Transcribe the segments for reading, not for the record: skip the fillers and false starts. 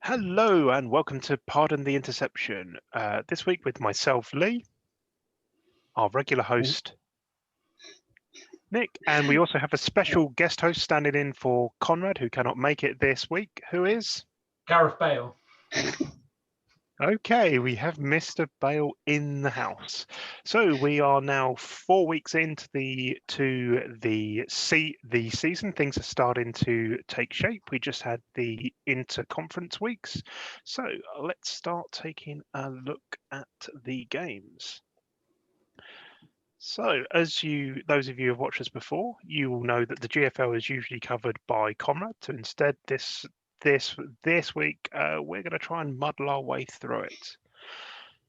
Hello and welcome to Pardon the Interception. This week with myself, Lee, our regular host, Nick, and we also have a special guest host standing in for Conrad, who cannot make it this week, who is? Gareth Bale. Okay, we have Mr. Bale in the house. So we are now 4 weeks into the season. Things are starting to take shape. We just had the inter-conference weeks. So let's start taking a look at the games. So, those of you who have watched us before, you will know that the GFL is usually covered by Conrad. So instead, this week, we're going to try and muddle our way through it.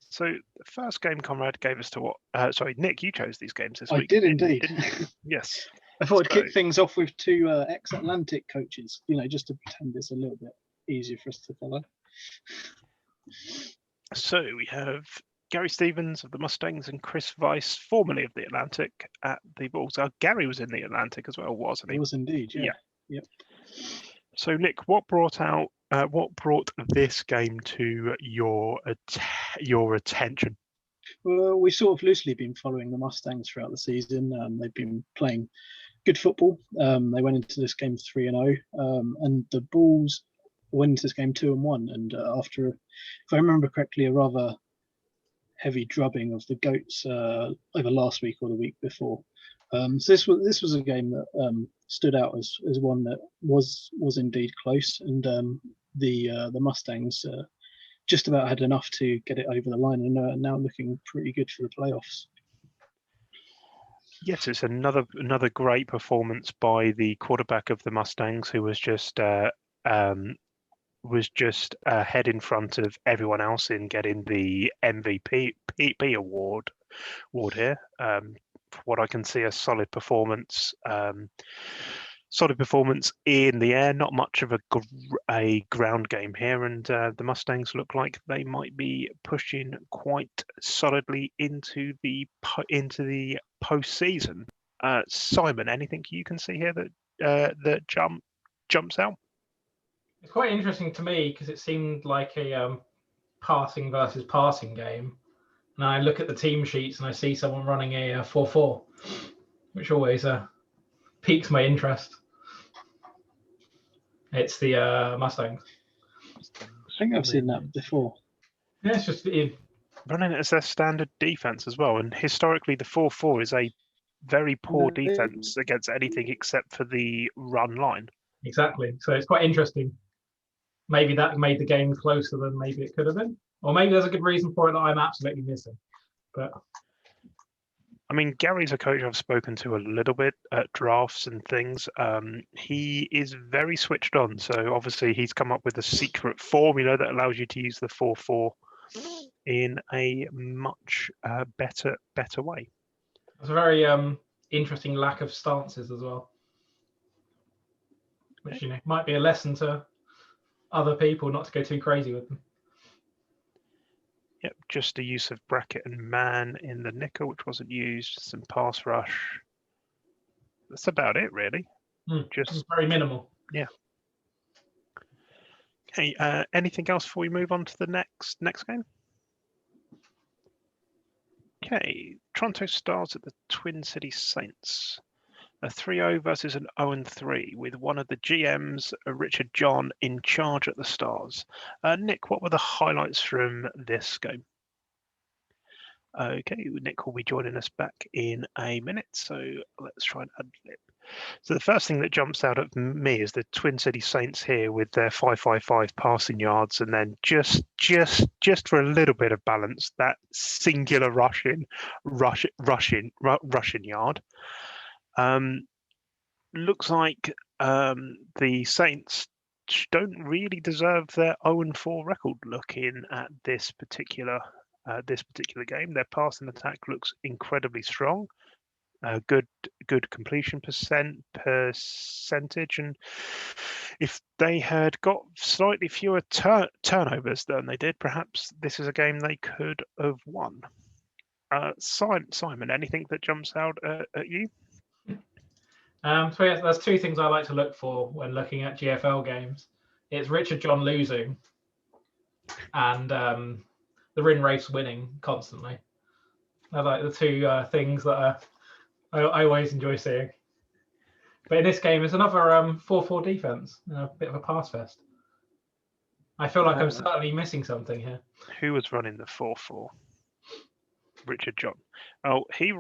So the first game Conrad gave us to what? Sorry, Nick, you chose these games this week. I did indeed. Didn't you? Yes. I thought I'd kick things off with two ex-Atlantic coaches, just to pretend it's a little bit easier for us to follow. So we have Gary Stevens of the Mustangs and Chris Weiss, formerly of the Atlantic, at the Bulls. Gary was in the Atlantic as well, wasn't he? He was indeed, yeah. Yep. So Nick, what brought this game to your attention? Well, we've sort of loosely been following the Mustangs throughout the season. They've been playing good football. They went into this game 3-0, and the Bulls went into this game 2-1. And after, if I remember correctly, a rather heavy drubbing of the Goats over last week or the week before. So this was a game that stood out as one that was indeed close, and the Mustangs just about had enough to get it over the line, and are now looking pretty good for the playoffs. Yes, it's another great performance by the quarterback of the Mustangs, who was just ahead in front of everyone else in getting the MVP award here. For what I can see, a solid performance. Solid performance in the air, not much of a ground game here, and the Mustangs look like they might be pushing quite solidly into the postseason. Simon, anything you can see here that jumps out? It's quite interesting to me because it seemed like a passing versus passing game. And I look at the team sheets and I see someone running a 4-4, which always piques my interest. It's the Mustangs. I think I've seen that before. Yeah, it's just running it as their standard defense as well. And historically, the 4-4 is a very poor defense against anything except for the run line. Exactly. So it's quite interesting. Maybe that made the game closer than maybe it could have been. Or maybe there's a good reason for it that I'm absolutely missing. But I mean, Gary's a coach I've spoken to a little bit at drafts and things. He is very switched on. So obviously he's come up with a secret formula that allows you to use the 4-4 in a much better way. It's a very interesting lack of stances as well, which might be a lesson to other people not to go too crazy with them. Yep, just the use of bracket and man in the nickel, which wasn't used. Some pass rush. That's about it, really. Just very minimal. Yeah. Okay. Anything else before we move on to the next game? Okay. Toronto Stars at the Twin City Saints. A 3-0 versus an 0-3 with one of the GMs, Richard John, in charge at the Stars. Nick, what were the highlights from this game? Okay, Nick will be joining us back in a minute, so let's try and ad-lib. So the first thing that jumps out at me is the Twin City Saints here with their 5.55 passing yards, and then just for a little bit of balance, that singular rushing yard. Looks like the Saints don't really deserve their 0-4 record looking at this particular game. Their passing attack looks incredibly strong. Good completion percentage, and if they had got slightly fewer turnovers than they did, perhaps this is a game they could have won. Simon, anything that jumps out at you? So there's two things I like to look for when looking at GFL games. It's Richard John losing, and the win race winning constantly. They're like the two things that I always enjoy seeing. But in this game, it's another 4-4 defense, a bit of a pass fest. I feel like I'm certainly missing something here. Who was running the 4-4? Richard John. Oh, he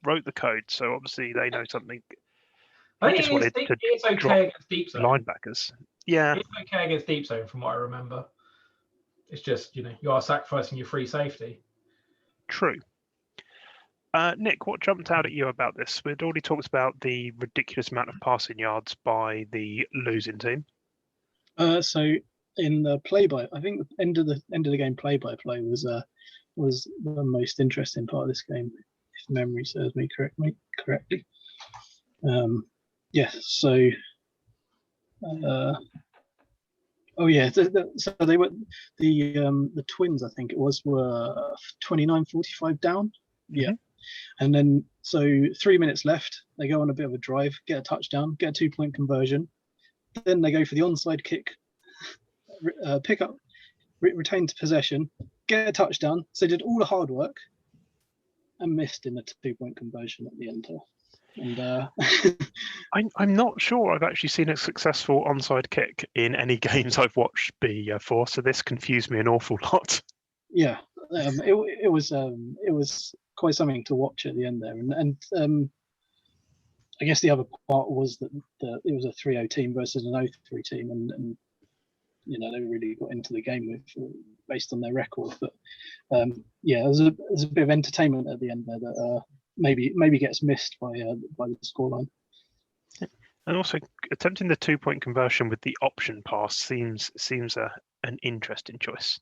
wrote the code, so obviously they know something. I think it's okay against deep zone. Linebackers. Yeah. It's okay against deep zone, from what I remember. It's just, you are sacrificing your free safety. True. Nick, what jumped out at you about this? We'd already talked about the ridiculous amount of passing yards by the losing team. So in the play-by, I think the end of the game play-by-play was the most interesting part of this game, if memory serves me correctly. So so they were the Twins, I think it was, were 29-45 down. Yeah. And then, so 3 minutes left, they go on a bit of a drive, get a touchdown, get a 2-point conversion. Then they go for the onside kick, pick up, retain possession, get a touchdown. So they did all the hard work and missed in the 2-point conversion at the end. And I'm not sure I've actually seen a successful onside kick in any games I've watched before, so this confused me an awful lot. Yeah, it was quite something to watch at the end there, and I guess the other part was that it was a 3-0 team versus an 0-3 team, and they really got into the game based on their record. But there was a bit of entertainment at the end there that maybe gets missed by the scoreline. And also, attempting the 2-point conversion with the option pass seems an interesting choice.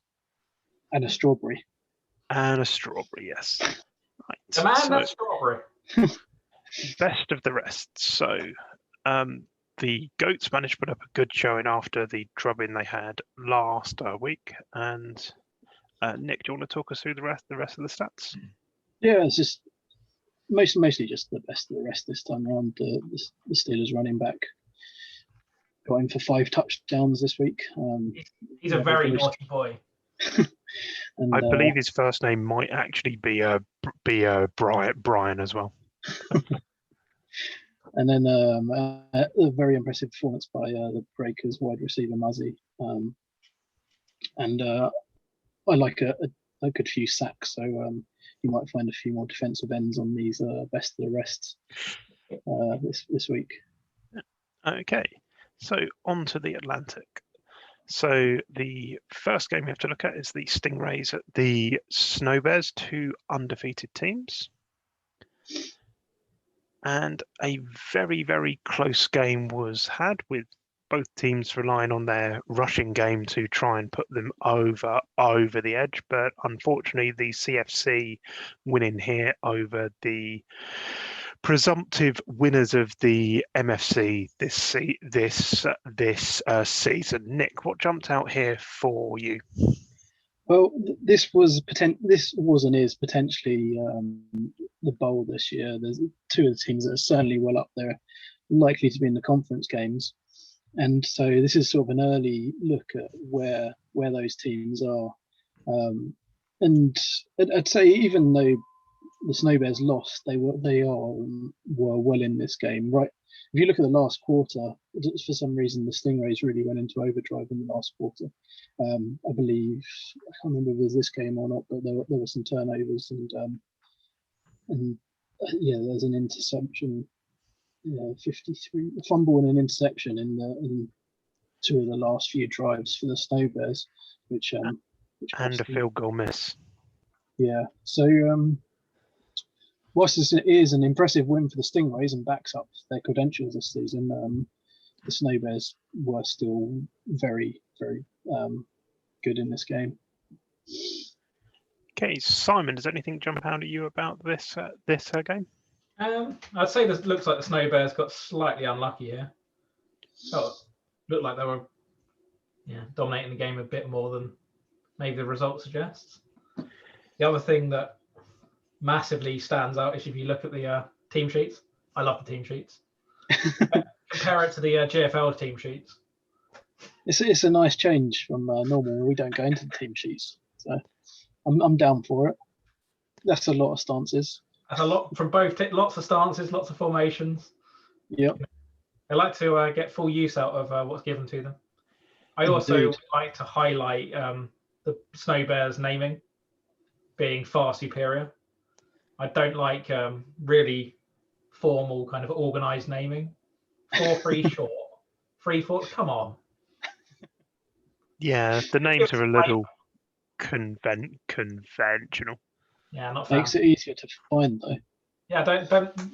And a strawberry. Yes. Right. The man that's strawberry. Best of the rest. So, the Goats managed to put up a good showing after the drubbing they had last week. And Nick, do you want to talk us through the rest of the stats? Yeah, it's just mostly just the best of the rest this time around. The Steelers running back got him for 5 touchdowns this week. He's a very naughty boy. And, I believe his first name might actually be Brian as well. And then a very impressive performance by the Breakers wide receiver Muzzy. And I like a good few sacks, so you might find a few more defensive ends on these best of the rest this week. Okay, so on to the Atlantic. So the first game we have to look at is the Stingrays at the Snow Bears, 2 undefeated teams. And a very, very close game was had, with both teams relying on their rushing game to try and put them over the edge. But unfortunately, the CFC winning here over the presumptive winners of the MFC this season. Nick, what jumped out here for you? Well, this was and is potentially the bowl this year. There's 2 of the teams that are certainly well up there, likely to be in the conference games, and so this is sort of an early look at where those teams are. And I'd say, even though the Snow Bears lost, they were well in this game. Right, if you look at the last quarter, for some reason the Stingrays really went into overdrive in the last quarter. I believe, I can't remember if it was this game or not, but there were some turnovers and there's an interception, 53, a fumble and an interception in 2 of the last few drives for the Snow Bears, which and a field goal miss. Yeah, so whilst this is an impressive win for the Stingrays and backs up their credentials this season, the Snow Bears were still very, very good in this game. Okay, Simon, does anything jump out at you about this game? I'd say this looks like the Snow Bears got slightly unlucky here. Looked like they were dominating the game a bit more than maybe the result suggests. The other thing that massively stands out is if you look at the team sheets. I love the team sheets. Compare it to the GFL team sheets. it's a nice change from normal. We don't go into the team sheets, so I'm down for it. That's a lot of stances. That's a lot from both. Lots of stances, lots of formations. Yep. They like to get full use out of what's given to them. I also Indeed. like to highlight the Snow Bears naming being far superior. I don't like really formal kind of organized naming. 4-3 short, 3-4. Come on. Yeah, the names are a little conventional. Yeah, not fan. Makes it easier to find though. Yeah, don't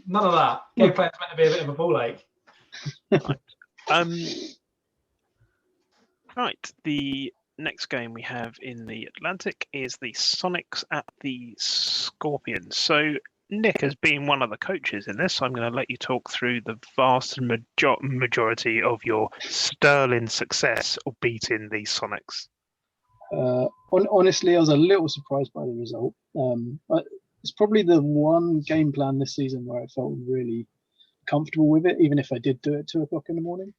none of that. Gameplay is meant to be a bit of a ball ache. Right. The next game we have in the Atlantic is the Sonics at the Scorpions. So Nick has been one of the coaches in this. So I'm going to let you talk through the vast majority of your sterling success of beating the Sonics. Honestly, I was a little surprised by the result. It's probably the one game plan this season where I felt really comfortable with it, even if I did do it at 2 o'clock in the morning.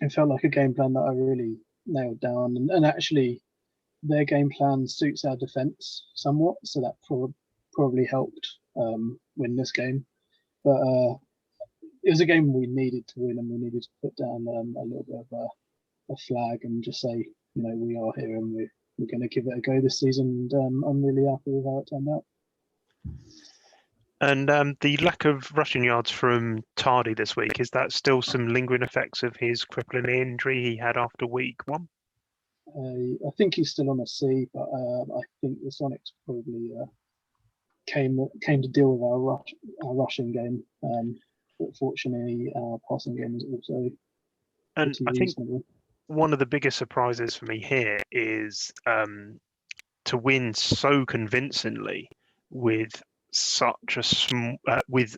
It felt like a game plan that I really nailed down, and actually their game plan suits our defense somewhat, so that probably helped win this game. But it was a game we needed to win, and we needed to put down a little bit of a flag and just say, we are here and we're going to give it a go this season. And I'm really happy with how it turned out. And the lack of rushing yards from Tardy this week, is that still some lingering effects of his crippling injury he had after week 1? I think he's still on a C, but I think the Sonics probably came to deal with our rushing game. But fortunately, our passing game is also and I reasonable. think one of the biggest surprises for me here is to win so convincingly with such a with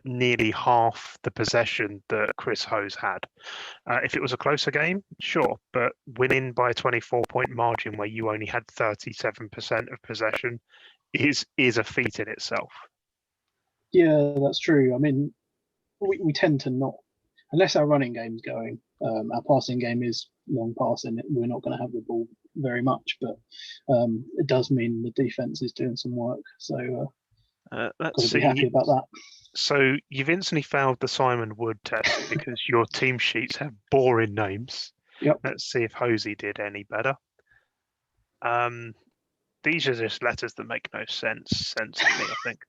nearly half the possession that Chris Hose had. If it was a closer game, sure, but winning by a 24-point margin where you only had 37% of possession is a feat in itself. Yeah, that's true. I mean, we tend to not, unless our running game's going. Our passing game is long passing. We're not going to have the ball very much, but it does mean the defense is doing some work. So let's be happy about that. So you've instantly failed the Simon Wood test because your team sheets have boring names. Yep. Let's see if Hosey did any better. These are just letters that make no sense to me, I think.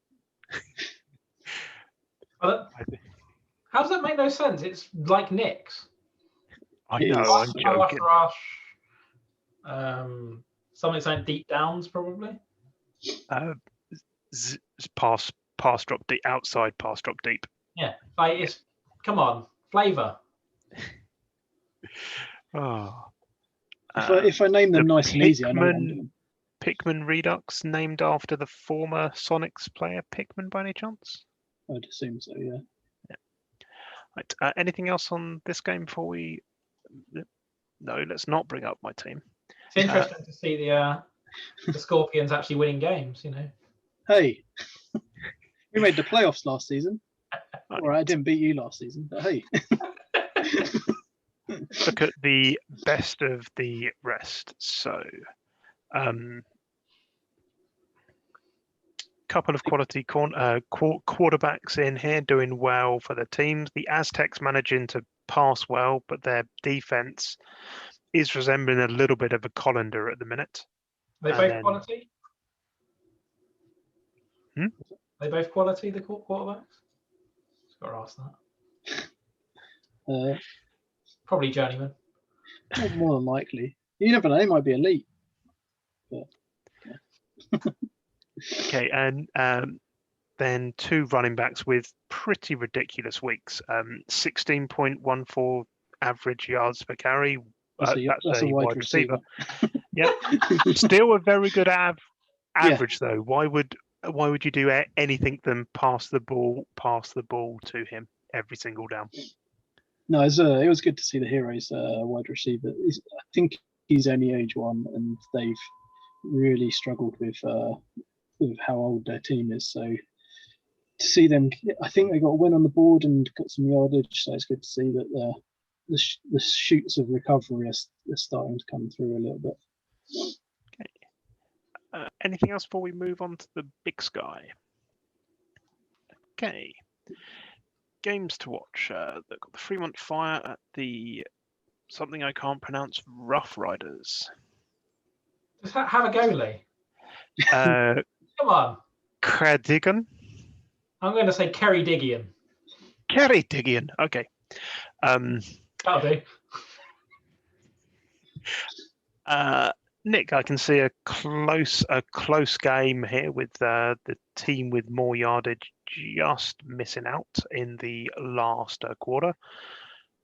How does that make no sense? It's like Nick's. I know, I'm joking. Rush, something like deep downs, probably. Pass drop deep, outside pass drop deep. Yeah, like it's come on, flavour. If I name them nice and easy, I know what I'm doing. Pikmin Redux, named after the former Sonics player Pikmin by any chance? I'd assume so, yeah. Right. Anything else on this game before we? No, let's not bring up my team. It's interesting to see the Scorpions actually winning games. Hey, we made the playoffs last season. All right, I didn't beat you last season, but hey. Look at the best of the rest. So, couple of quality quarterbacks in here doing well for the teams. The Aztecs managing to pass well, but their defense is resembling a little bit of a colander at the minute. Are they both quality? Are they both quality, the quarterbacks? Just got to ask that. Probably journeyman. More than likely. You never know, they might be elite. But, yeah. Okay, and then 2 running backs with pretty ridiculous weeks. 16.14 average yards per carry. That's a wide receiver. Yep. Still a very good average though. Why would you do anything than pass the ball to him every single down? No, it was good to see the Heroes wide receiver. I think he's only age 1, and they've really struggled with how old their team is. So to see them, I think they got a win on the board and got some yardage. So it's good to see that the shoots of recovery are starting to come through a little bit. Anything else before we move on to the big sky? Okay. Games to watch. They've got the Fremont Fire at the something I can't pronounce. Rough Riders. Just have a go, Lee. Come on. Credigan. I'm going to say Kerry Diggian. Kerry Diggian. Okay. That'll do. Nick, I can see a close game here with the team with more yardage just missing out in the last quarter.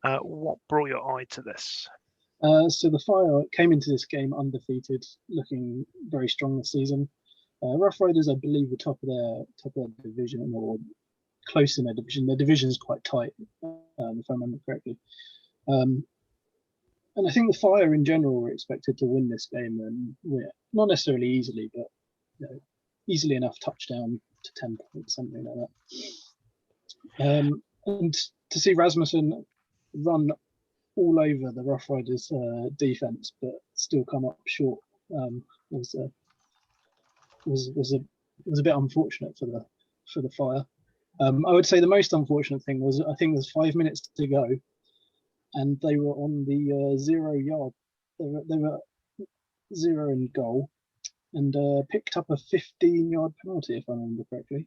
What brought your eye to this? So the Fire came into this game undefeated, looking very strong this season. Rough Riders, I believe, were top of their division, or close in their division. Their division is quite tight, if I remember correctly. And I think the Fire in general were expected to win this game, and not necessarily easily, but easily enough, touchdown to 10 points, something like that. And to see Rasmussen run all over the Rough Riders defense, but still come up short, was a bit unfortunate for the Fire. I would say the most unfortunate thing was, I think there's 5 minutes to go, and they were on the 0 yard. They were 0 in goal, and picked up a 15-yard penalty, if I remember correctly.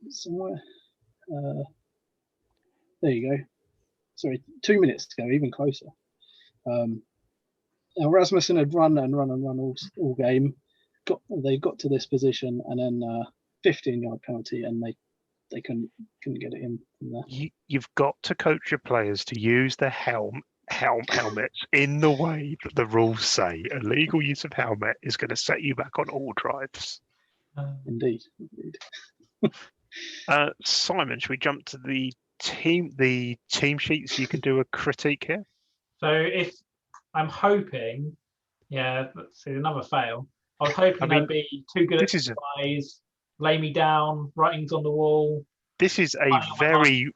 Somewhere. There you go. Sorry, 2 minutes to go, even closer. Now Rasmussen had run all game. They got to this position, and then 15-yard penalty, and they couldn't get it in from there. You've got to coach your players to use the helmets in the way that the rules say. Illegal use of helmet is going to set you back on all drives. Indeed. Simon, should we jump to the team sheets? You can do a critique here. So if I'm hoping, let's see, another fail. I was hoping they'd be too good at spies, lay me down, writings on the wall. This is a very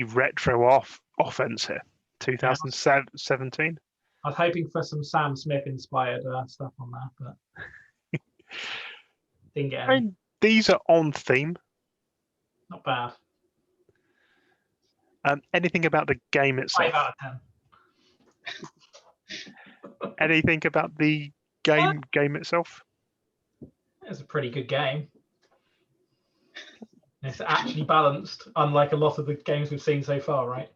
retro offense here. 2017. I was hoping for some Sam Smith inspired stuff on that, but didn't get any. These are on theme. Not bad. Anything about the game itself? 5 out of 10. Anything about the game itself? It's a pretty good game. It's actually balanced, unlike a lot of the games we've seen so far, right?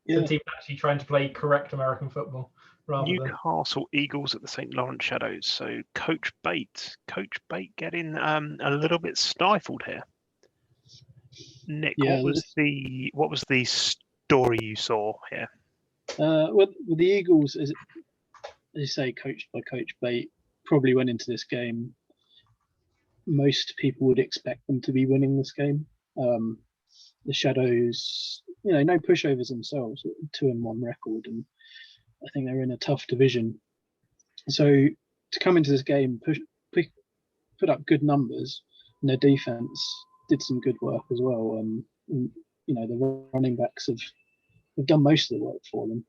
Yeah. The team actually trying to play correct American football. Newcastle Eagles at the St. Lawrence Shadows. So Coach Bate getting a little bit stifled here. Nick, what was the story you saw here? With the Eagles, as you say, coached by Coach Bate, probably went into this game. Most people would expect them to be winning this game. The Shadows, no pushovers themselves, 2-1 record, and I think they're in a tough division. So to come into this game, put up good numbers, and their defense did some good work as well. And the running backs have done most of the work for them.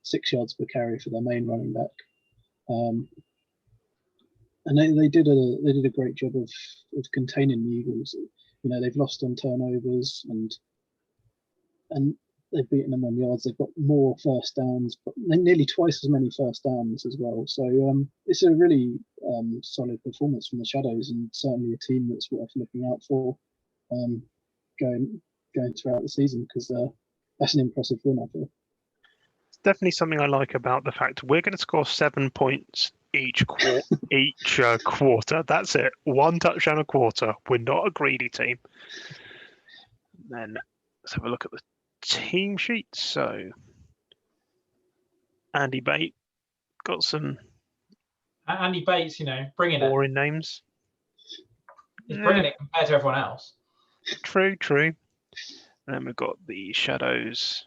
6 yards per carry for their main running back. And they did a great job of containing the Eagles. They've lost on turnovers and they've beaten them on yards. They've got more first downs, but nearly twice as many first downs as well. So it's a really solid performance from the Shadows, and certainly a team that's worth looking out for going throughout the season, because that's an impressive win, I feel. It's definitely something I like about the fact we're going to score 7 points each quarter. That's it. 1 touchdown a quarter. We're not a greedy team. Then let's have a look at the team sheet. So Andy Bate got some. Andy Bates, bringing it. Boring names. He's bringing it compared to everyone else. True. And then we've got the Shadows.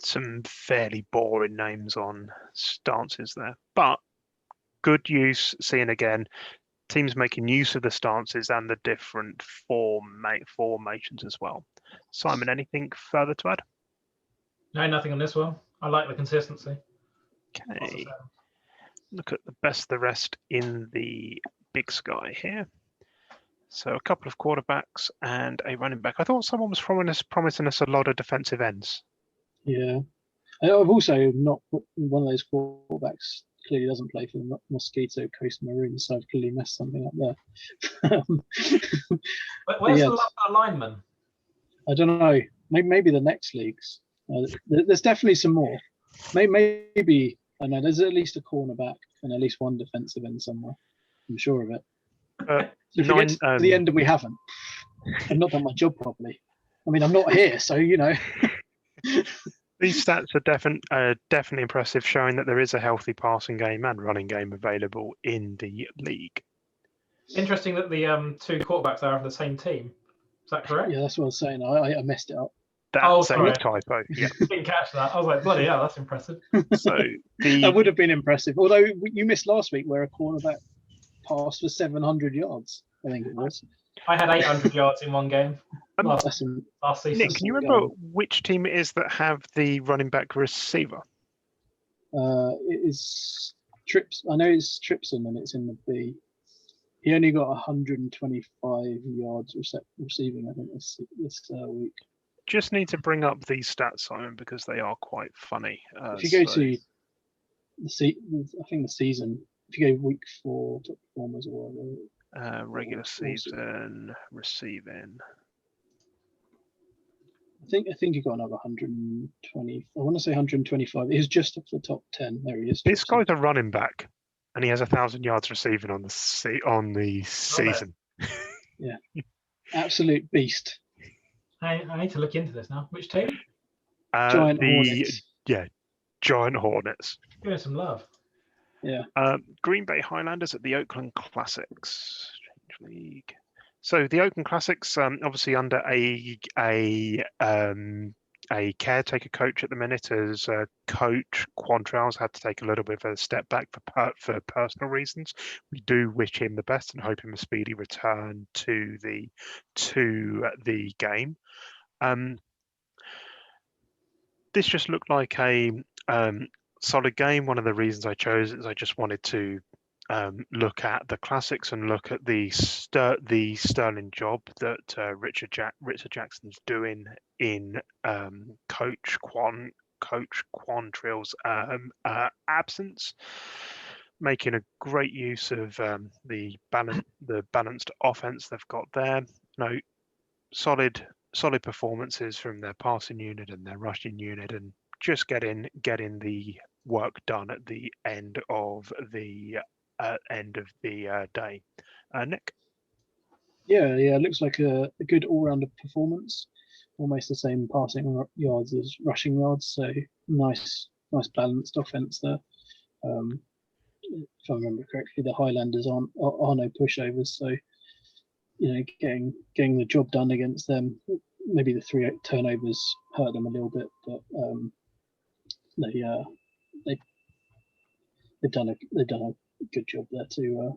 Some fairly boring names on stances there, but good use. Seeing again, teams making use of the stances and the different formations as well. Simon, anything further to add? No, nothing on this one. I like the consistency. Lots of Okay. sound. Look at the best of the rest in the big sky here. So a couple of quarterbacks and a running back. I thought someone was promising us a lot of defensive ends. Yeah. I've also not one of those quarterbacks clearly doesn't play for the Mosquito Coast Maroons, so I've clearly messed something up there. But where's yeah, the lineman? I don't know. Maybe the next leagues. There's definitely some more. Maybe I know there's at least a cornerback and at least one defensive end somewhere. I'm sure of it. If we get to the end and we haven't, I've not done my job properly. I mean, I'm not here, so you know. These stats are definitely impressive, showing that there is a healthy passing game and running game available in the league. Interesting that the two quarterbacks are of the same team. Is that correct? Yeah, that's what I was saying. I messed it up. That's sorry. a typo. Yeah. Didn't catch that. I was like, bloody hell, that's impressive. So that would have been impressive. Although you missed last week where a cornerback passed for 700 yards, I think it was. I had 800 yards in one game last season. Nick, can you remember which team it is that have the running back receiver? It is Trips. I know it's Tripson and it's in the B. He only got 125 yards receiving, I think, this week. Just need to bring up these stats, Simon, because they are quite funny. If you go to I think the season, if you go week 4 top performers or whatever. Regular season receiving. I think he got another 120. I want to say 125. He was just up the top 10. There he is. This guy's a running back, and he has 1,000 yards receiving on the season. Yeah, absolute beast. I need to look into this now. Which team? Giant Hornets. Yeah, Giant Hornets. Give us some love. Yeah. Green Bay Highlanders at the Oakland Classics. Change league. So the Oakland Classics, obviously under a caretaker coach at the minute, as Coach Quantrell's had to take a little bit of a step back for personal reasons. We do wish him the best and hope him a speedy return to the game. This just looked like a solid game. One of the reasons I chose it is I just wanted to look at the classics and look at the sterling job that Richard Jackson's doing in Coach Quantrill's absence, making a great use of the balanced offense they've got there. No, solid performances from their passing unit and their rushing unit, and just getting the work done at the end of the day. Nick? Yeah, it looks like a good all-rounder performance. Almost the same passing yards as rushing yards, so nice balanced offense there. If I remember correctly, the Highlanders are no pushovers, so you know, getting the job done against them. Maybe the 3 turnovers hurt them a little bit, but they've done a good job there to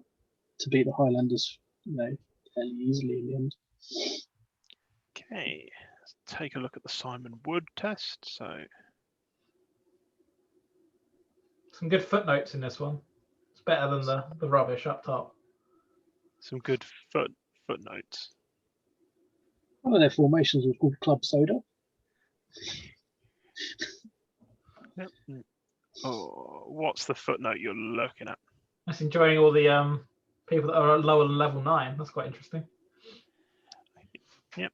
beat the Highlanders, you know, fairly easily in the end. Okay, let's take a look at the Simon Wood test. So some good footnotes in this one. It's better than the rubbish up top. Some good footnotes. One of their formations was called Club Soda. Yep. Oh, what's the footnote you're looking at? Just enjoying all the people that are lower than level 9. That's quite interesting. Yep.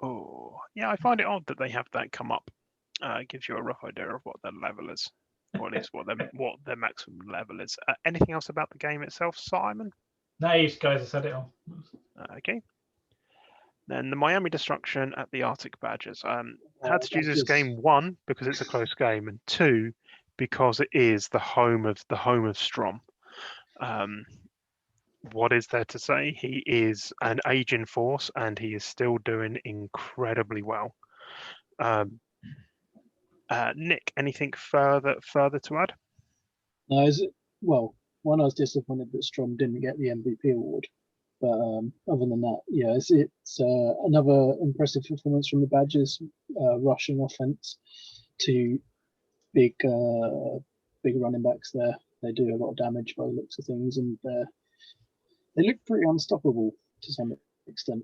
Oh, yeah, I find it odd that they have that come up. It gives you a rough idea of what their level is, or at least what their maximum level is. Anything else about the game itself, Simon? No, you guys have said it all. Okay. Then the Miami Destruction at the Arctic Badgers. Had to choose this game, 1, because it's a close game, and 2, because it is the home of Strom. What is there to say? He is an aging force, and he is still doing incredibly well. Nick, anything further to add? No, one, I was disappointed that Strom didn't get the MVP award. But other than that, yeah, it's another impressive performance from the Badgers, rushing offense, to big running backs there. They do a lot of damage by the looks of things, and they look pretty unstoppable to some extent.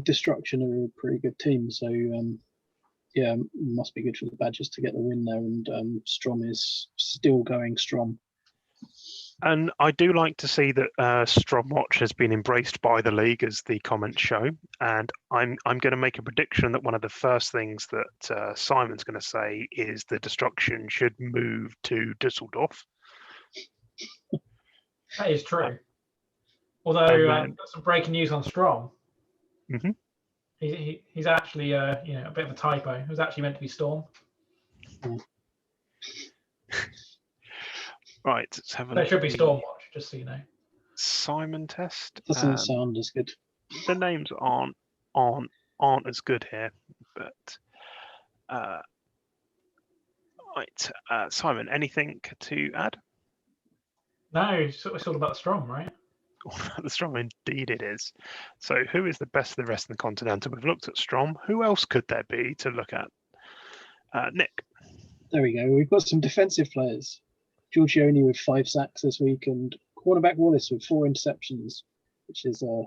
Destruction are a pretty good team, so yeah, it must be good for the Badgers to get the win there. And Strom is still going strong. And I do like to see that Stromwatch has been embraced by the league, as the comments show. And I'm going to make a prediction that one of the first things that Simon's going to say is the Destruction should move to Dusseldorf. That is true. Although got some breaking news on Strom. Mm-hmm. He's actually a bit of a typo. It was actually meant to be Storm. Right, let's have a There look. should be Stormwatch, just so you know. Simon test. Doesn't sound as good. The names aren't as good here, but right. Simon, anything to add? No, it's all about Strom, right? The Strom, indeed it is. So who is the best of the rest of the Continental? We've looked at Strom. Who else could there be to look at? Nick. There we go. We've got some defensive players. Giorgione with 5 sacks this week, and cornerback Wallace with 4 interceptions, which is I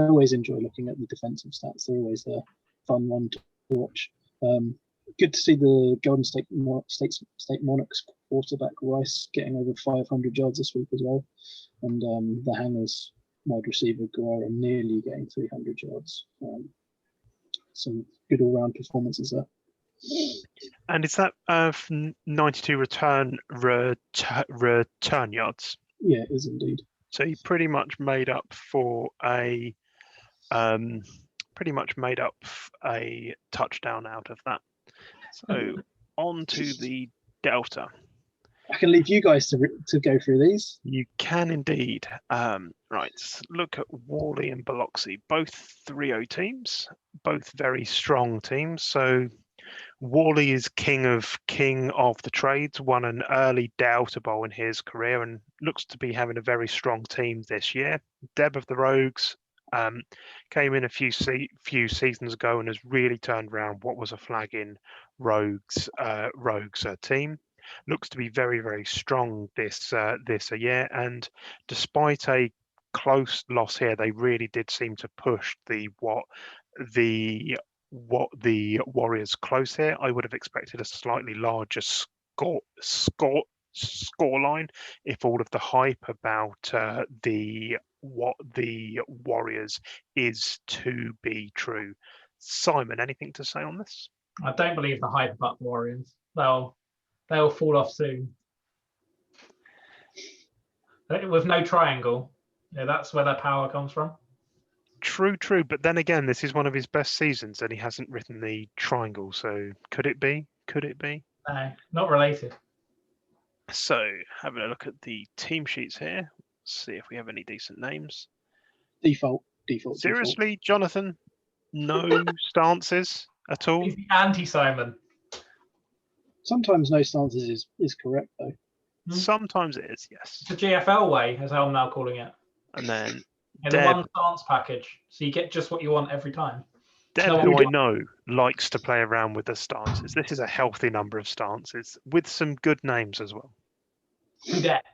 always enjoy looking at the defensive stats. They're always a fun one to watch. Good to see the Golden State Monarchs quarterback Rice getting over 500 yards this week as well, and the Hangers wide receiver Guerrero nearly getting 300 yards. Some good all-round performances there. And is that 92 return yards? Yeah, it is indeed. So he pretty much made up a touchdown out of that. So on to the Delta. I can leave you guys to go through these. You can indeed. Right, look at Worley and Biloxi, both 3-0 teams, both very strong teams. So Worley is king of the trades, won an early Delta Bowl in his career and looks to be having a very strong team this year. Deb of the Rogues came in a few seasons ago and has really turned around what was a flagging Rogues team. Looks to be very, very strong this year, and despite a close loss here, they really did seem to push the Warriors close here. I would have expected a slightly larger score line if all of the hype about the Warriors is to be true. Simon, anything to say on this? I don't believe the hype about the Warriors. They'll fall off soon. With no triangle, that's where their power comes from. True. But then again, this is one of his best seasons, and he hasn't written the triangle. So could it be? No, not related. So having a look at the team sheets here, see if we have any decent names. Default. Seriously, Jonathan, no stances at all. He's the anti-Simon. Sometimes no stances is correct though. Sometimes it is, yes. It's the GFL way, as I'm now calling it. And then the one stance package, so you get just what you want every time. Deb, who I know likes to play around with the stances. This is a healthy number of stances with some good names as well. Who dat?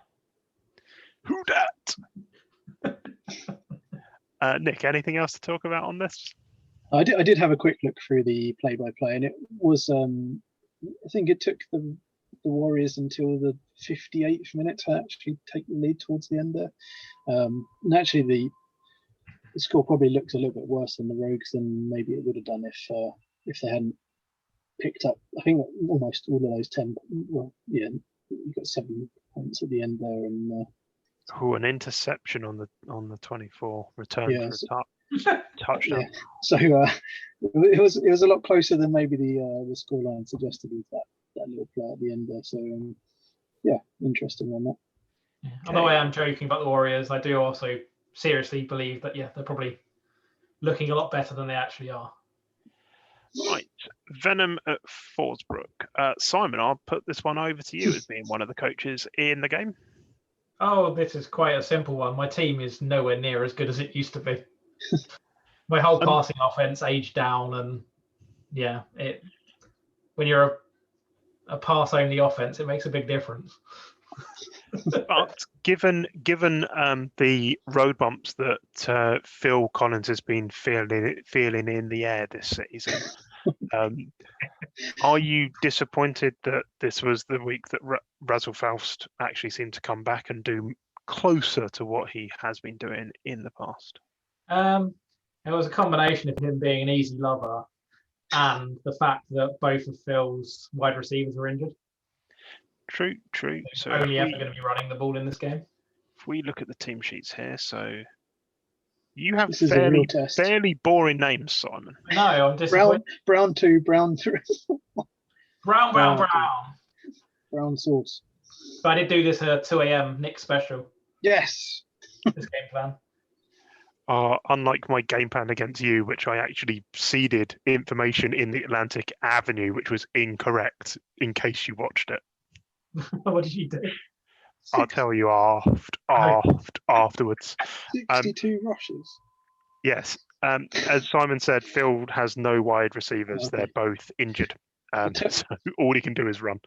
Nick, anything else to talk about on this? I did have a quick look through the play-by-play, and it was I think it took the Warriors until the 58th minute to actually take the lead towards the end there. And actually, the score probably looks a little bit worse than the Rogues than maybe it would have done if they hadn't picked up. I think almost all of those 10. Well, yeah, you got 7 points at the end there, and an interception on the 24 return for a touchdown. Yeah. So it was a lot closer than maybe the scoreline suggested with that little play at the end there. So yeah, interesting on that. Yeah. Although I am joking about the Warriors, I do also seriously believe that they're probably looking a lot better than they actually are. Right, Venom at Forsbrook. Simon, I'll put this one over to you as being one of the coaches in the game. Oh, this is quite a simple one. My team is nowhere near as good as it used to be. My whole passing offense aged down, and yeah, when you're a pass-only offense, it makes a big difference. But given the road bumps that Phil Collins has been feeling in the air this season, are you disappointed that this was the week that Razzle Faust actually seemed to come back and do closer to what he has been doing in the past? It was a combination of him being an easy lover and the fact that both of Phil's wide receivers were injured. True. So only ever going to be running the ball in this game. If we look at the team sheets here, so you have This is a real test. fairly boring names, Simon. No, I'm disappointed. Brown 2, Brown 3. Brown. Brown sauce. But I did do this 2 a.m. Nick special. Yes. This game plan. Unlike my game plan against you, which I actually seeded information in the Atlantic Avenue, which was incorrect, in case you watched it. What did you do? I'll tell you afterwards. 62 rushes. Yes. As Simon said, Phil has no wide receivers. Okay. They're both injured. So all he can do is run.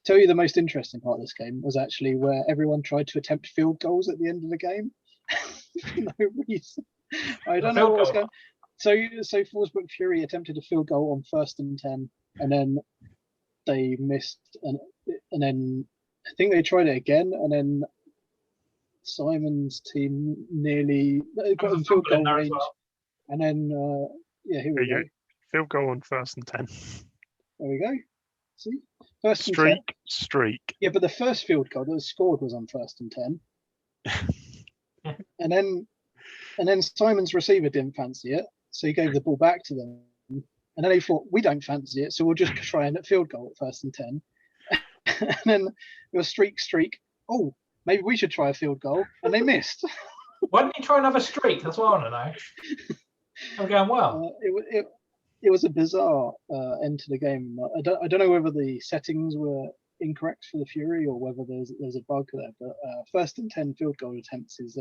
Tell you the most interesting part of this game was actually where everyone tried to attempt field goals at the end of the game. For no reason. I don't know what was going on. So Forsbrook Fury attempted a field goal on 1st and 10, and then they missed, and then I think they tried it again, and then Simon's team nearly got in field goal range, well. And then here we go. Field goal on 1st and 10. There we go. See, first streak. Yeah, but the first field goal that was scored was on 1st and 10. and then Simon's receiver didn't fancy it, so he gave the ball back to them. And then they thought, we don't fancy it, so we'll just try and field goal at 1st and 10. And then it was streak. Oh, maybe we should try a field goal, and they missed. Why didn't you try another streak? That's what I want to know. I'm going well. It was a bizarre end to the game. I don't know whether the settings were incorrect for the Fury or whether there's a bug there. But 1st and 10 field goal attempts is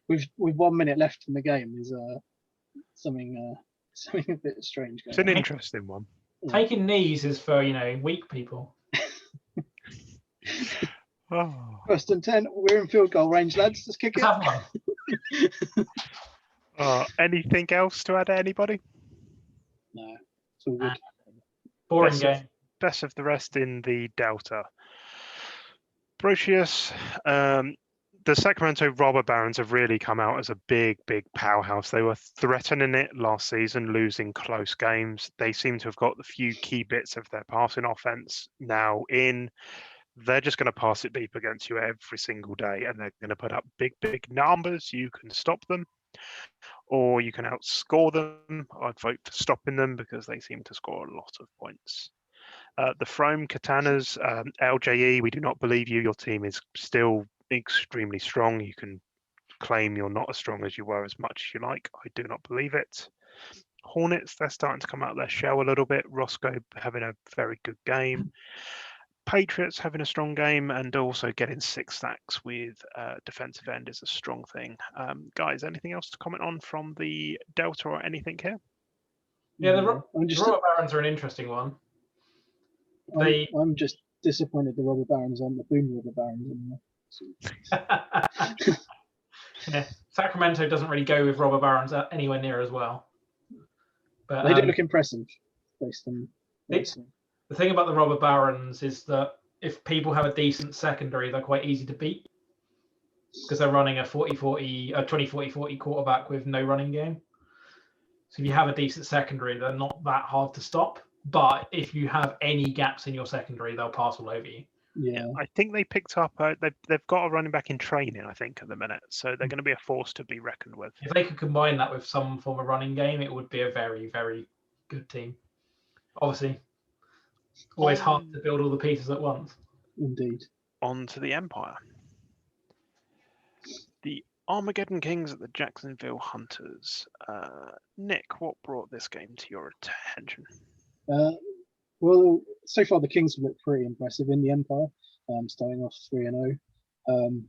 with 1 minute left in the game is something a bit strange. It's an interesting one. Taking knees is for weak people. Oh. 1st and 10, we're in field goal range, lads. Let's kick it. Anything else to add to anybody? No, it's all good. Boring game. Best of the rest in the Delta. Brocious, the Sacramento Robber Barons have really come out as a big powerhouse. They were threatening it last season, losing close games. They seem to have got the few key bits of their passing offense now in. They're just going to pass it deep against you every single day, and they're going to put up big numbers. You can stop them, or you can outscore them. I'd vote for stopping them because they seem to score a lot of points. The Frome Katanas, LJE, we do not believe you. Your team is still extremely strong. You can claim you're not as strong as you were as much as you like. I do not believe it. Hornets, they're starting to come out of their shell a little bit. Roscoe having a very good game. Patriots having a strong game, and also getting 6 sacks with defensive end is a strong thing. Guys, anything else to comment on from the Delta or anything here? Yeah, the Robber Barons are an interesting one. I'm just disappointed the Robber Barons aren't the Boone Robber Barons. Yeah, Sacramento doesn't really go with Robber Barons anywhere near as well. But they do look impressive based on. The thing about the Robber Barons is that if people have a decent secondary, they're quite easy to beat because they're running a 20-40-40 quarterback with no running game. So if you have a decent secondary, they're not that hard to stop. But if you have any gaps in your secondary, they'll pass all over you. Yeah, I think they picked up. They've got a running back in training, I think, at the minute. So they're going to be a force to be reckoned with. If they could combine that with some form of running game, it would be a very, very good team. Obviously, always hard to build all the pieces at once. Indeed. On to the Empire. The Armageddon Kings at the Jacksonville Hunters. Nick, what brought this game to your attention? Well, so far the Kings have looked pretty impressive in the Empire, starting off 3-0. And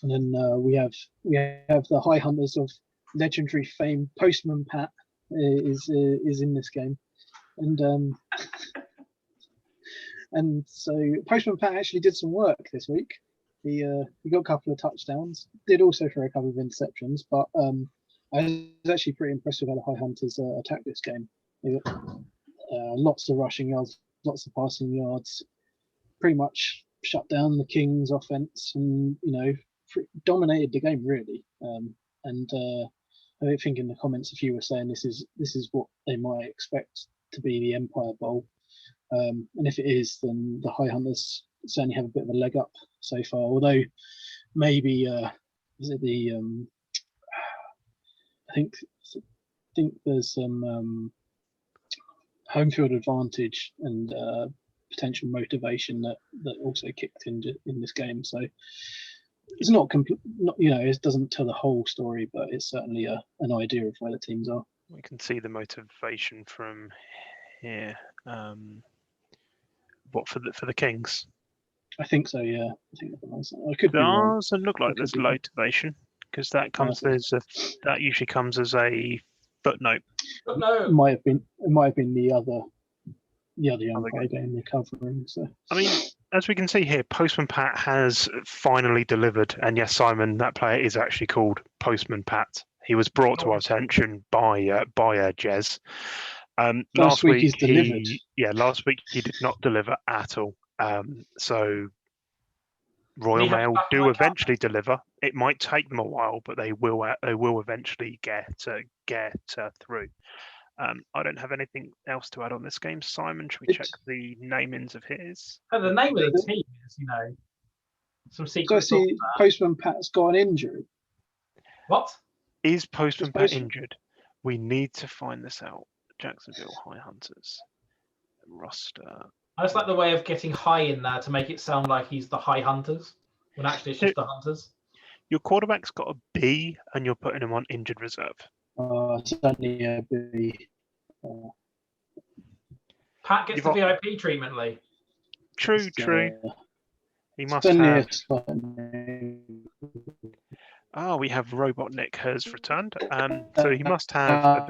then we have the High Hunters of legendary fame. Postman Pat is in this game, and and so Postman Pat actually did some work this week. He got a couple of touchdowns. Did also throw a couple of interceptions, but I was actually pretty impressed with how the High Hunters attacked this game. Lots of rushing yards, lots of passing yards. Pretty much shut down the Kings' offense, and dominated the game really. And I think in the comments a few were saying this is what they might expect to be the Empire Bowl. And if it is, then the High Hunters certainly have a bit of a leg up so far. Although maybe is it the I think there's some home field advantage and potential motivation that also kicked in this game. So it's not it doesn't tell the whole story, but it's certainly an idea of where the teams are. We can see the motivation from here. What for the Kings? I think so. Yeah, I think I could be wrong. Doesn't look like there's motivation, because that comes that usually comes as a footnote. It might have been the other Empire game they're covering. So I mean, as we can see here, Postman Pat has finally delivered, and yes, Simon, that player is actually called Postman Pat. He was brought to our attention by Jez. Last week he's delivered. Last week he did not deliver at all. So Royal Mail do eventually deliver. It might take them a while, but they will eventually get through. I don't have anything else to add on this game. Simon, should we check the namings of his? The name of the team is, some secret. So I see Postman Pat's got an injury. What? Is Postman Pat injured? We need to find this out. Jacksonville High Hunters roster. I just like the way of getting high in there to make it sound like he's the High Hunters, when actually it's just the Hunters. Your quarterback's got a B, and you're putting him on injured reserve. Certainly a B. Pat gets the VIP treatment, Lee. True. He must have. We have Robotnik has returned. So he must have.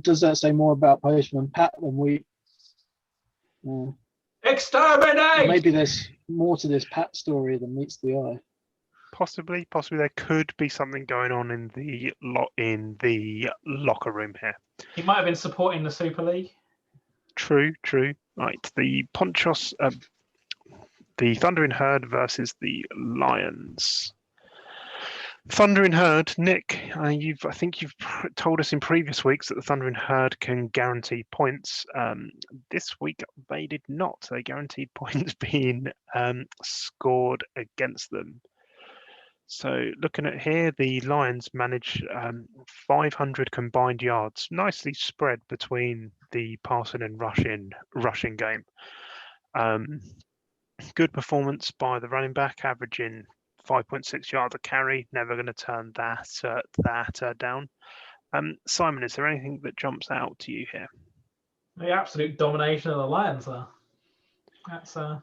Does that say more about Postman Pat than we? Exterminate! Maybe there's more to this Pat story than meets the eye. Possibly there could be something going on in the locker room here. He might have been supporting the Super League. True. Right, the Ponchos, the Thundering Herd versus the Lions. Thundering Herd, Nick, I think you've told us in previous weeks that the Thundering Herd can guarantee points. This week they did not. They guaranteed points being scored against them. So looking at here, the Lions managed 500 combined yards, nicely spread between the passing and rushing game. Good performance by the running back, averaging 5.6 yards a carry. Never going to turn that down. Simon, is there anything that jumps out to you here? The absolute domination of the Lions there. That's showing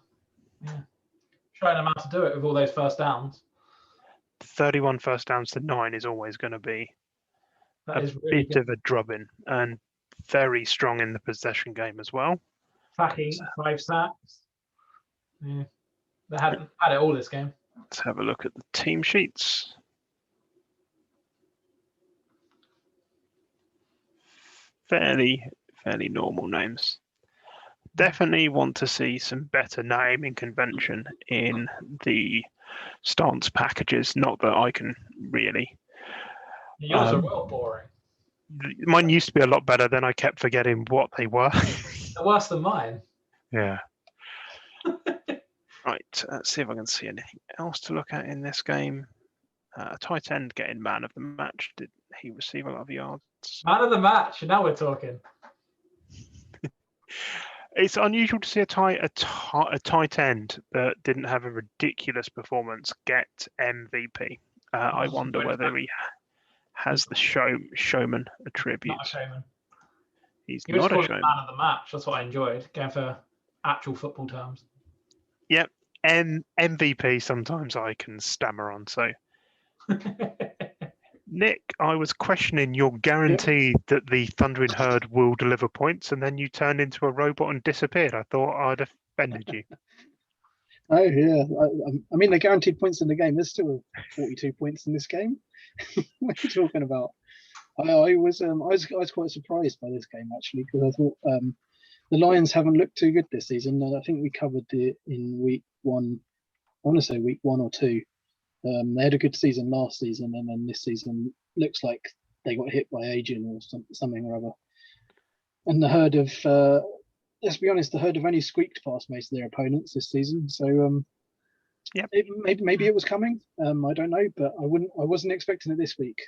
them how to do it with all those first downs. 31 first downs to 9 is always going to be really bit of a drubbing, and very strong in the possession game as well. Sacking, 5 sacks. Yeah, they had it all this game. Let's have a look at the team sheets. Fairly normal names. Definitely want to see some better naming convention in the stance packages. Not that I can really. Yours are well boring. Mine used to be a lot better, then I kept forgetting what they were. They're worse than mine. Yeah. Right, let's see if I can see anything else to look at in this game. Tight end getting man of the match. Did he receive a lot of yards? Man of the match. Now we're talking. It's unusual to see a tight end that didn't have a ridiculous performance get MVP. I wonder whether he has the showman attribute. Not a showman. He's he was not a showman. Man of the match. That's what I enjoyed. Going for actual football terms. Yep. MVP sometimes I can stammer on. So, Nick, I was questioning your guarantee that the Thundering Herd will deliver points, and then you turned into a robot and disappeared. I thought I'd offended you. Oh yeah, I mean they're guaranteed points in the game. There's still 42 points in this game. What are you talking about? I was quite surprised by this game actually, because I thought the Lions haven't looked too good this season. And I think we covered it in week 1. I want to say week 1 or 2. They had a good season last season, and then this season looks like they got hit by Agent or something or other. And the Herd of let's be honest, the Herd have only squeaked past most of their opponents this season. So maybe it was coming. I don't know, but I wasn't expecting it this week.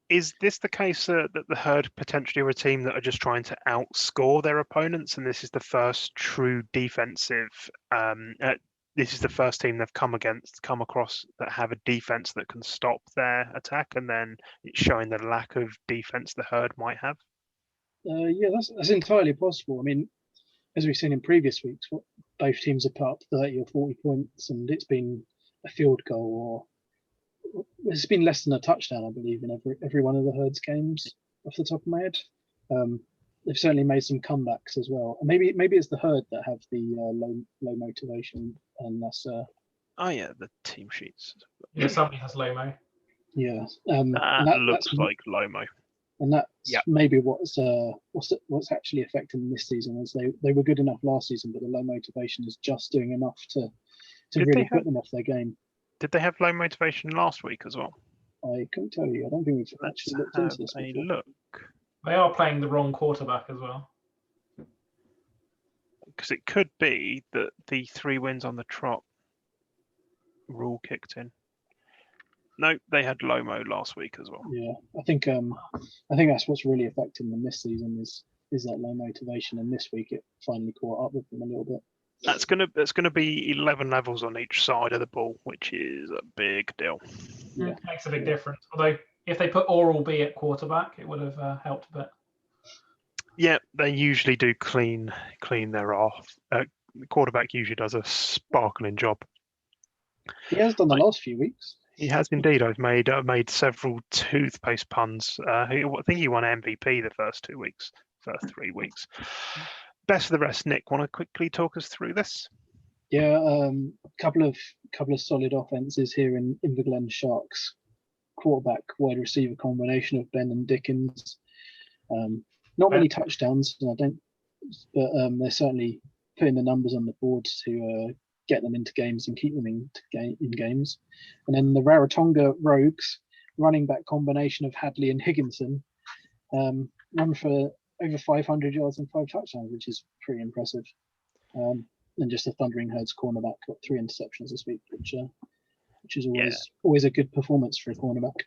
Is this the case that the Herd potentially are a team that are just trying to outscore their opponents, and this is the first true defensive? This is the first team they've come across that have a defense that can stop their attack, and then it's showing the lack of defense the Herd might have. Yeah, that's entirely possible. I mean, as we've seen in previous weeks, both teams have put up 30 or 40 points, and it's been a field goal, or it's been less than a touchdown, I believe, in every one of the Herd's games, off the top of my head. They've certainly made some comebacks as well. And maybe it's the Herd that have the low motivation, and that's oh yeah, the team sheets. Yeah, somebody has low mo. Yeah, that looks like Lomo. And that's maybe what's actually affecting them this season, is they were good enough last season, but the low motivation is just doing enough to really put them off their game. Did they have low motivation last week as well? I couldn't tell you. I don't think we've actually looked into this before. Look. They are playing the wrong quarterback as well. Because it could be that the 3 wins on the trot rule kicked in. No, they had Lomo last week as well. Yeah, I think that's what's really affecting them this season is that low motivation, and this week it finally caught up with them a little bit. That's gonna be 11 levels on each side of the ball, which is a big deal. Yeah, it makes a big difference. Although if they put Oral B at quarterback, it would have helped a bit. Yeah, they usually do clean their off. The quarterback usually does a sparkling job. He has done the last few weeks. He has indeed. I've made several toothpaste puns. I think he won MVP the first 3 weeks. Best of the rest, Nick. Want to quickly talk us through this? Yeah, couple of solid offenses here in the Glen Sharks. Quarterback, wide receiver combination of Ben and Dickens. Not many touchdowns, but they're certainly putting the numbers on the board to get them into games and keep them in games. And then the Rarotonga Rogues, running back combination of Hadley and Higginson, run for over 500 yards and 5 touchdowns, which is pretty impressive. And just the Thundering Herd's cornerback got 3 interceptions this week, which is always a good performance for a cornerback.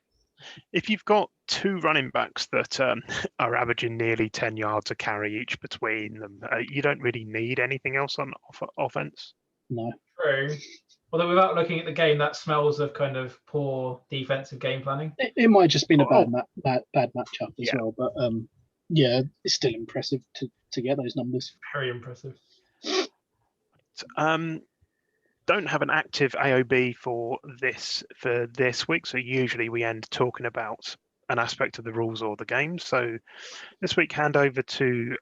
If you've got 2 running backs that are averaging nearly 10 yards a carry each between them, you don't really need anything else on offense. No. True. Although without looking at the game, that smells of kind of poor defensive game planning. It might have just been a bad matchup as well, but yeah, it's still impressive to get those numbers. Very impressive. Don't have an active AOB for this week, so usually we end talking about an aspect of the rules or the game. So this week, hand over to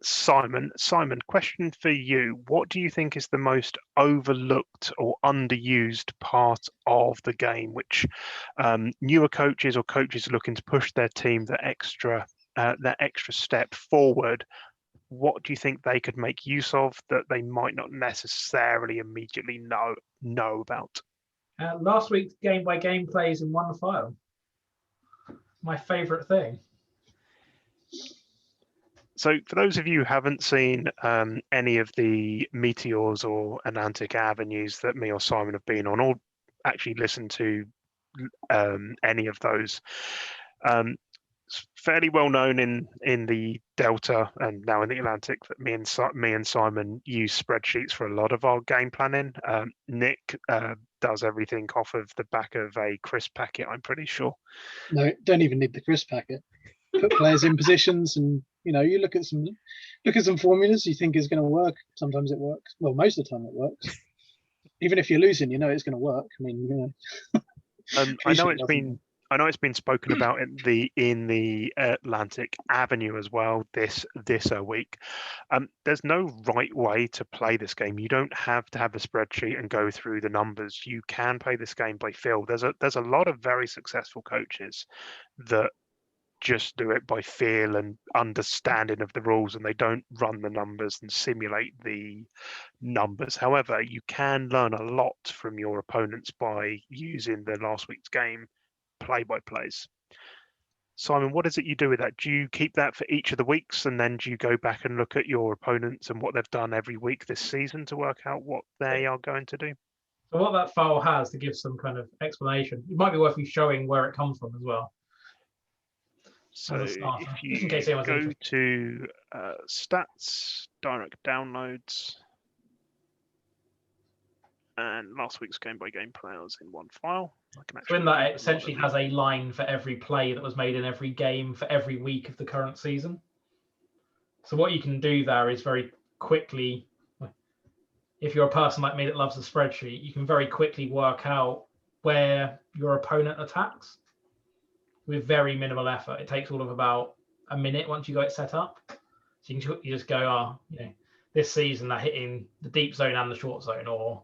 Simon. Simon, question for you. What do you think is the most overlooked or underused part of the game, which newer coaches or coaches looking to push their team that extra step forward, what do you think they could make use of that they might not necessarily immediately know about? Last week's game-by-game plays in one file. My favourite thing. So for those of you who haven't seen any of the Meteors or Atlantic Avenues that me or Simon have been on, or actually listened to any of those, it's fairly well known in the Delta and now in the Atlantic that me and Simon use spreadsheets for a lot of our game planning. Nick does everything off of the back of a crisp packet, I'm pretty sure. No, don't even need the crisp packet. Put players in positions, and you look at some formulas you think is going to work. Sometimes it works. Well, most of the time it works. even if you're losing, you know it's going to work. I mean, you know. I know Christian doesn't. I know it's been spoken about in the Atlantic Avenue as well this week. There's no right way to play this game. You don't have to have a spreadsheet and go through the numbers. You can play this game by feel. There's a lot of very successful coaches that just do it by feel and understanding of the rules, and they don't run the numbers and simulate the numbers. However, you can learn a lot from your opponents by using the last week's game play-by-plays. Simon, what is it you do with that? Do you keep that for each of the weeks, and then do you go back and look at your opponents and what they've done every week this season to work out what they are going to do? So what that file has, to give some kind of explanation, it might be worth you showing where it comes from as well. So As a starter, if just in you case anyone's go interested. to stats, direct downloads, and last week's game-by-game players in one file. I can So in actually that, read it essentially them all. has a line for every play that was made in every game for every week of the current season. So what you can do there is very quickly, if you're a person like me that loves a spreadsheet, you can very quickly work out where your opponent attacks with very minimal effort. It takes all of about a minute once you got it set up. So you just go, you know, this season they're hitting the deep zone and the short zone, or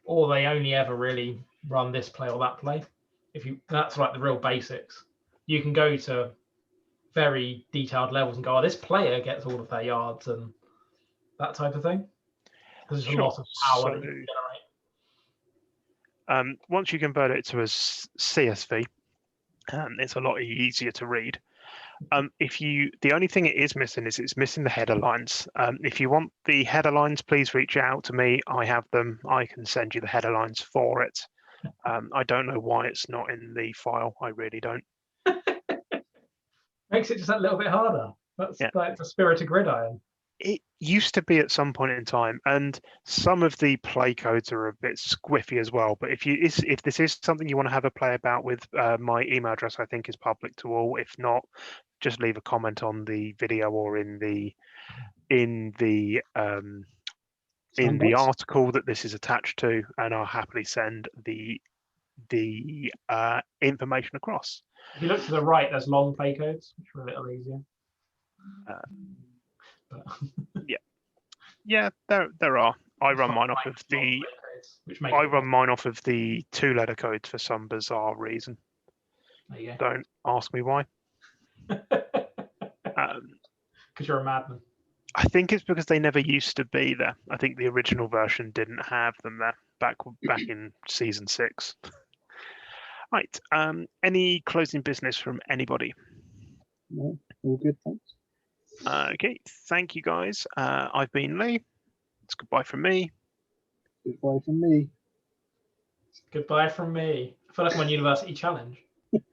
or they only ever really run this play or that play. That's like the real basics. You can go to very detailed levels and go, this player gets all of their yards and that type of thing. There's a lot of power that you can generate. Once you convert it to a CSV, it's a lot easier to read. The only thing it is missing is it's missing the header lines. If you want the header lines, please reach out to me. I have them. I can send you the header lines for it. I don't know why it's not in the file. I really don't. Makes it just that little bit harder. That's like the spirit of Gridiron. It used to be at some point in time, and some of the play codes are a bit squiffy as well. But if this is something you want to have a play about with, my email address I think is public to all. If not, just leave a comment on the video or in the article that this is attached to, and I'll happily send the information across. If you look to the right, there's long play codes, which are a little easier. Yeah, there are. I run mine off of the. I run mine off of the 2-letter codes for some bizarre reason. There you go. Don't ask me why. Because you're a madman. I think it's because they never used to be there. I think the original version didn't have them there back in season 6. Right. Any closing business from anybody? No, all good, thanks. Okay, thank you guys. I've been Lee. It's goodbye from me. Goodbye from me. Goodbye from me. I feel like I'm on University Challenge.